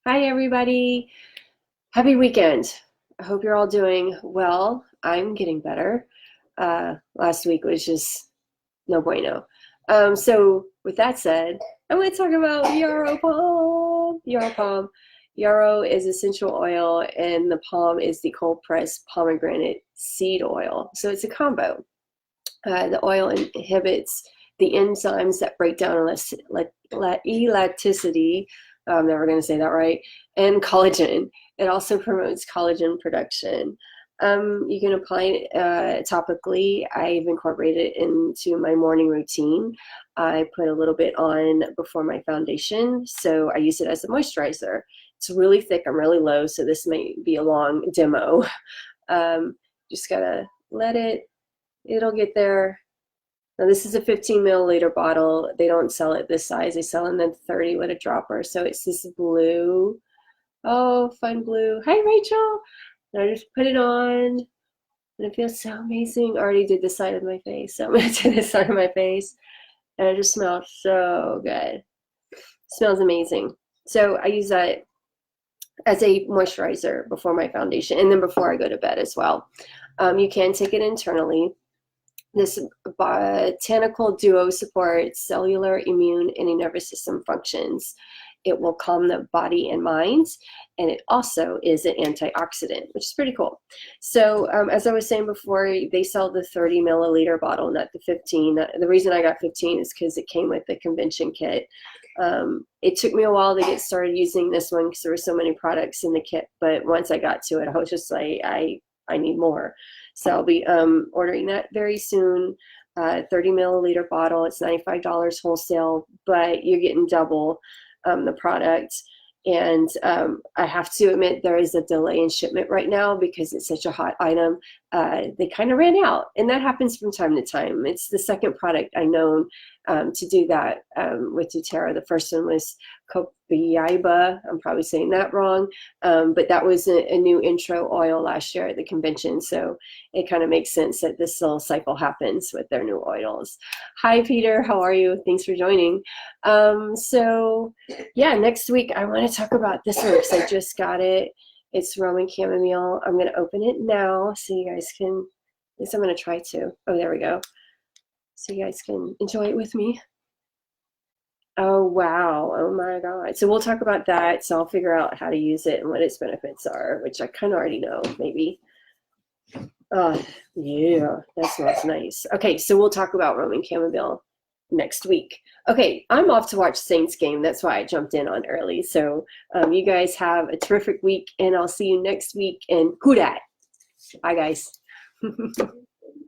Hi, everybody. Happy weekend. I hope you're all doing well. I'm getting better. Last week was just no bueno. So, with that said, I'm going to talk about Yarrow POM. Yarrow POM. Yarrow is essential oil, and the POM is the cold pressed pomegranate seed oil. So, it's a combo. The oil inhibits the enzymes that break down elasticity. I'm never going to say that right. And collagen. It also promotes collagen production. You can apply it topically. I've incorporated it into my morning routine. I put a little bit on before my foundation, so I use it as a moisturizer. It's really thick. I'm really low, so this may be a long demo. Just gotta let it'll get there. Now this is a 15 milliliter bottle. They don't sell it this size. They sell in the 30 with a dropper. So it's this blue. Oh, fun blue. Hi, Rachel. And I just put it on, and it feels so amazing. I already did this side of my face, so I'm gonna do this side of my face, and it just smells so good. It smells amazing. So I use that as a moisturizer before my foundation, and then before I go to bed as well. You can take it internally. This botanical duo supports cellular, immune, and nervous system functions. It will calm the body and mind, and it also is an antioxidant, which is pretty cool. So as I was saying before, they sell the 30 milliliter bottle, not the 15. The reason I got 15 is because it came with the convention kit. It took me a while to get started using this one because there were so many products in the kit, but once I got to it, I was just like, I need more. So I'll be ordering that very soon. 30 milliliter bottle. It's $95 wholesale, but you're getting double the product. And I have to admit there is a delay in shipment right now because it's such a hot item. They kind of ran out, and that happens from time to time. It's the second product I known to do that with doTERRA. The first one was Copiaiba. I'm probably saying that wrong, but that was a new intro oil last year at the convention, so it kind of makes sense that this little cycle happens with their new oils. Hi, Peter. How are you? Thanks for joining. So yeah, next week I want to talk about this one because I just got it. It's Roman chamomile. I'm going to open it now so you guys can, at least I'm going to try to. Oh, there we go. So you guys can enjoy it with me. Oh, wow. Oh my God. So we'll talk about that. So I'll figure out how to use it and what its benefits are, which I kind of already know, maybe. Oh, yeah, that smells nice. Okay, so we'll talk about Roman chamomile next week. Okay, I'm off to watch Saints game. That's why I jumped in on early. So you guys have a terrific week, and I'll see you next week. And who dat? Bye, guys.